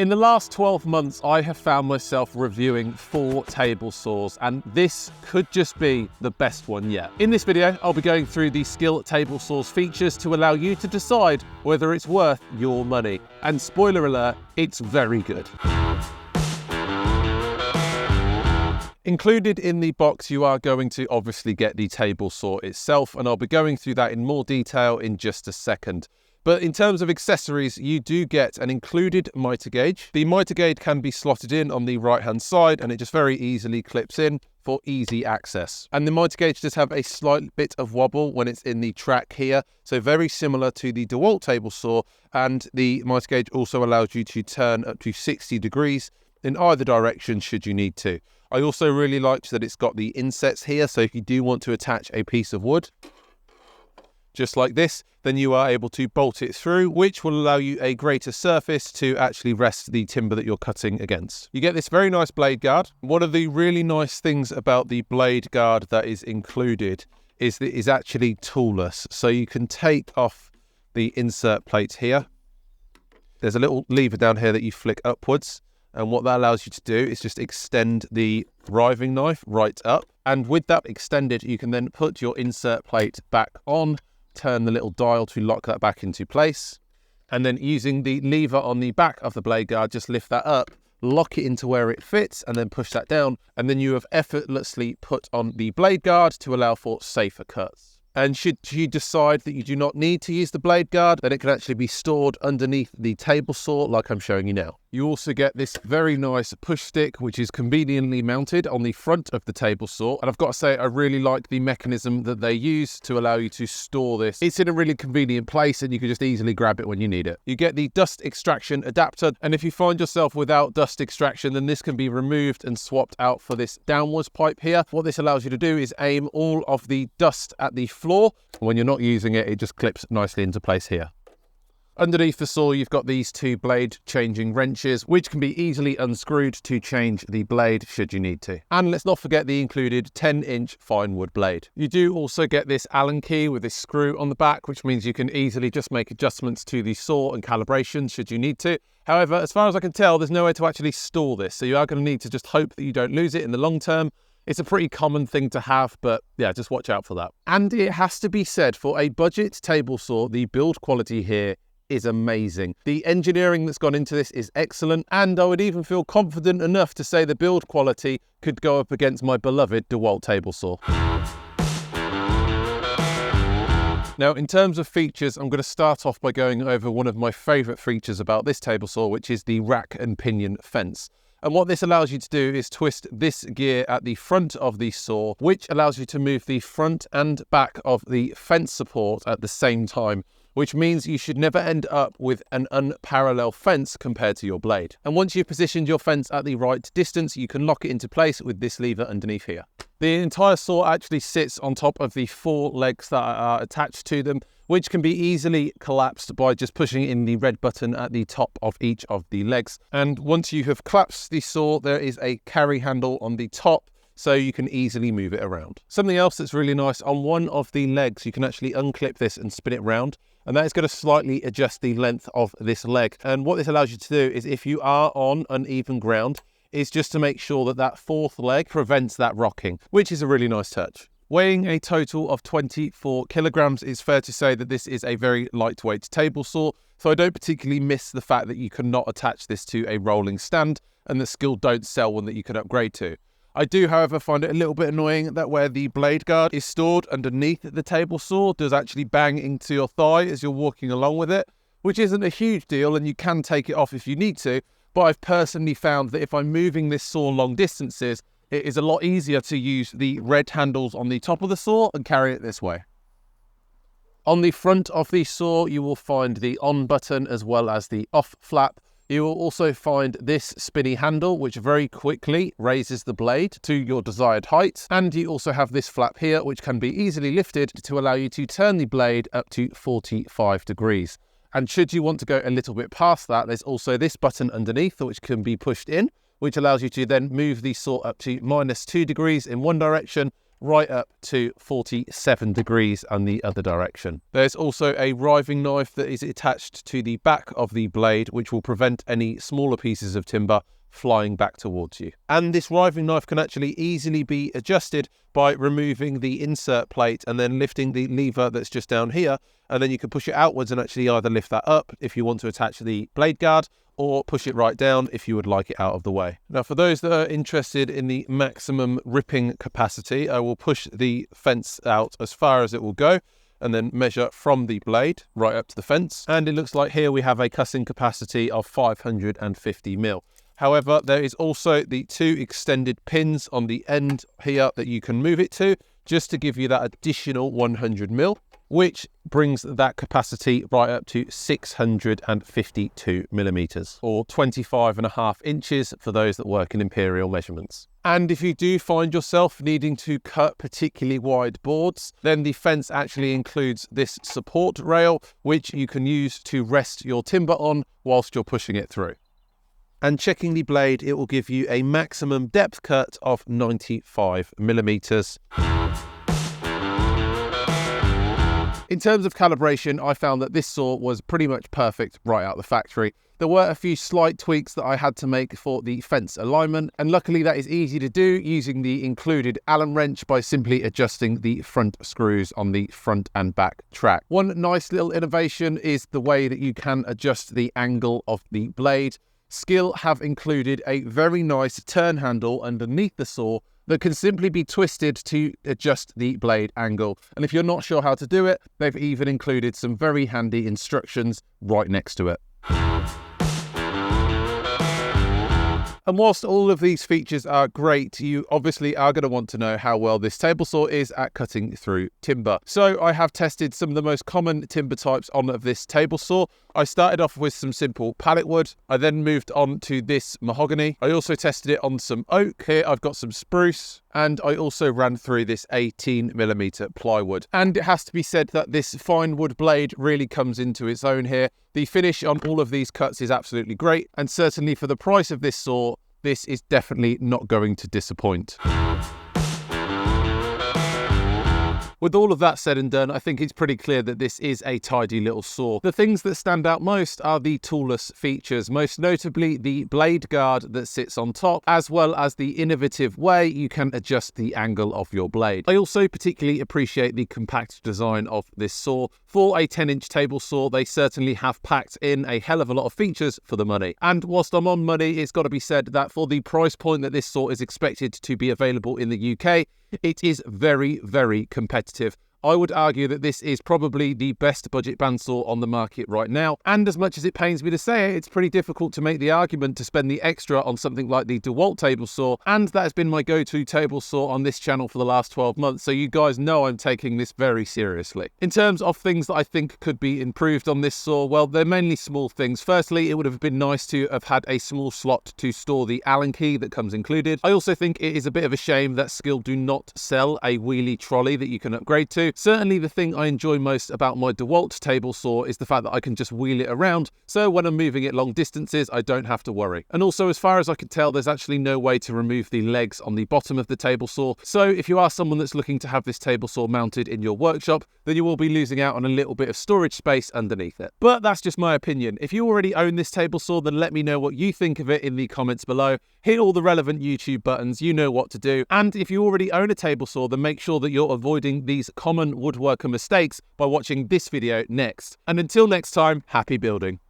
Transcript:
In the last 12 months, I have found myself reviewing 4 table saws, and this could just be the best one yet. In this video, I'll be going through the Skil table saws features to allow you to decide whether it's worth your money. And spoiler alert, it's very good. Included in the box, you are going to obviously get the table saw itself, and I'll be going through that in more detail in just a second. But in terms of accessories, you do get an included mitre gauge. The mitre gauge can be slotted in on the right-hand side, and it just very easily clips in for easy access. And the mitre gauge does have a slight bit of wobble when it's in the track here, so very similar to the DeWalt table saw, and the mitre gauge also allows you to turn up to 60 degrees in either direction should you need to. I also really liked that it's got the insets here, so if you do want to attach a piece of wood, just like this, then you are able to bolt it through, which will allow you a greater surface to actually rest the timber that you're cutting against. You get this very nice blade guard. One of the really nice things about the blade guard that is included is that it is actually toolless. So you can take off the insert plate here. There's a little lever down here that you flick upwards. And what that allows you to do is just extend the riving knife right up. And with that extended, you can then put your insert plate back on, turn the little dial to lock that back into place. And then using the lever on the back of the blade guard, just lift that up, lock it into where it fits, and then push that down. And then you have effortlessly put on the blade guard to allow for safer cuts. And should you decide that you do not need to use the blade guard, then it can actually be stored underneath the table saw like I'm showing you now. You also get this very nice push stick, which is conveniently mounted on the front of the table saw. And I've got to say, I really like the mechanism that they use to allow you to store this. It's in a really convenient place and you can just easily grab it when you need it. You get the dust extraction adapter. And if you find yourself without dust extraction, then this can be removed and swapped out for this downwards pipe here. What this allows you to do is aim all of the dust at the floor. When you're not using it, it just clips nicely into place here. Underneath the saw, you've got these 2 blade changing wrenches, which can be easily unscrewed to change the blade should you need to. And let's not forget the included 10-inch fine wood blade. You do also get this Allen key with this screw on the back, which means you can easily just make adjustments to the saw and calibration should you need to. However, as far as I can tell, there's nowhere to actually store this, so you are going to need to just hope that you don't lose it in the long term. It's a pretty common thing to have, but yeah, just watch out for that. And it has to be said, for a budget table saw, the build quality here is amazing. The engineering that's gone into this is excellent, and I would even feel confident enough to say the build quality could go up against my beloved DeWalt table saw. Now, in terms of features, I'm going to start off by going over one of my favourite features about this table saw, which is the rack and pinion fence. And what this allows you to do is twist this gear at the front of the saw, which allows you to move the front and back of the fence support at the same time, which means you should never end up with an unparalleled fence compared to your blade. And once you've positioned your fence at the right distance, you can lock it into place with this lever underneath here. The entire saw actually sits on top of the 4 legs that are attached to them, which can be easily collapsed by just pushing in the red button at the top of each of the legs. And once you have collapsed the saw, there is a carry handle on the top, so you can easily move it around. Something else that's really nice, on one of the legs, you can actually unclip this and spin it round, and that is going to slightly adjust the length of this leg. And what this allows you to do is, if you are on uneven ground, is just to make sure that that 4th leg prevents that rocking, which is a really nice touch. Weighing a total of 24 kilograms, it's fair to say that this is a very lightweight table saw, so I don't particularly miss the fact that you cannot attach this to a rolling stand, and that Skil don't sell one that you can upgrade to. I do, however, find it a little bit annoying that where the blade guard is stored underneath the table saw does actually bang into your thigh as you're walking along with it, which isn't a huge deal, and you can take it off if you need to, but I've personally found that if I'm moving this saw long distances, it is a lot easier to use the red handles on the top of the saw and carry it this way. On the front of the saw, you will find the on button as well as the off flap. You will also find this spinny handle, which very quickly raises the blade to your desired height. And you also have this flap here, which can be easily lifted to allow you to turn the blade up to 45 degrees. And should you want to go a little bit past that, there's also this button underneath, which can be pushed in, which allows you to then move the saw up to -2 degrees in one direction, right up to 47 degrees and the other direction. There's also a riving knife that is attached to the back of the blade, which will prevent any smaller pieces of timber flying back towards you. And this riving knife can actually easily be adjusted by removing the insert plate and then lifting the lever that's just down here, and then you can push it outwards and actually either lift that up if you want to attach the blade guard, or push it right down if you would like it out of the way. Now, for those that are interested in the maximum ripping capacity, I will push the fence out as far as it will go and then measure from the blade right up to the fence. And it looks like here we have a cutting capacity of 550 mil. However, there is also the 2 extended pins on the end here that you can move it to, just to give you that additional 100 mil, which brings that capacity right up to 652 millimeters, or 25.5 inches for those that work in imperial measurements. And if you do find yourself needing to cut particularly wide boards, then the fence actually includes this support rail, which you can use to rest your timber on whilst you're pushing it through. And checking the blade, it will give you a maximum depth cut of 95 millimeters. In terms of calibration, I found that this saw was pretty much perfect right out the factory. There were a few slight tweaks that I had to make for the fence alignment, and luckily that is easy to do using the included Allen wrench by simply adjusting the front screws on the front and back track. One nice little innovation is the way that you can adjust the angle of the blade. Skil have included a very nice turn handle underneath the saw that can simply be twisted to adjust the blade angle. And if you're not sure how to do it, they've even included some very handy instructions right next to it. And whilst all of these features are great, you obviously are going to want to know how well this table saw is at cutting through timber. So I have tested some of the most common timber types on this table saw. I started off with some simple pallet wood. I then moved on to this mahogany. I also tested it on some oak. Here I've got some spruce, and I also ran through this 18mm plywood. And it has to be said that this fine wood blade really comes into its own here. The finish on all of these cuts is absolutely great, and certainly for the price of this saw, this is definitely not going to disappoint. With all of that said and done, I think it's pretty clear that this is a tidy little saw. The things that stand out most are the toolless features, most notably the blade guard that sits on top, as well as the innovative way you can adjust the angle of your blade. I also particularly appreciate the compact design of this saw. For a 10-inch table saw, they certainly have packed in a hell of a lot of features for the money. And whilst I'm on money, it's got to be said that for the price point that this saw is expected to be available in the UK, it is very, very competitive. I would argue that this is probably the best budget bandsaw on the market right now. And as much as it pains me to say it, it's pretty difficult to make the argument to spend the extra on something like the DeWalt table saw. And that has been my go-to table saw on this channel for the last 12 months. So you guys know I'm taking this very seriously. In terms of things that I think could be improved on this saw, well, they're mainly small things. Firstly, it would have been nice to have had a small slot to store the Allen key that comes included. I also think it is a bit of a shame that Skil do not sell a wheelie trolley that you can upgrade to. Certainly the thing I enjoy most about my DeWalt table saw is the fact that I can just wheel it around, so when I'm moving it long distances, I don't have to worry. And also, as far as I can tell, there's actually no way to remove the legs on the bottom of the table saw, so if you are someone that's looking to have this table saw mounted in your workshop, then you will be losing out on a little bit of storage space underneath it. But that's just my opinion. If you already own this table saw, then let me know what you think of it in the comments below. Hit all the relevant YouTube buttons, you know what to do. And if you already own a table saw, then make sure that you're avoiding these common woodworker mistakes by watching this video next. And until next time, happy building.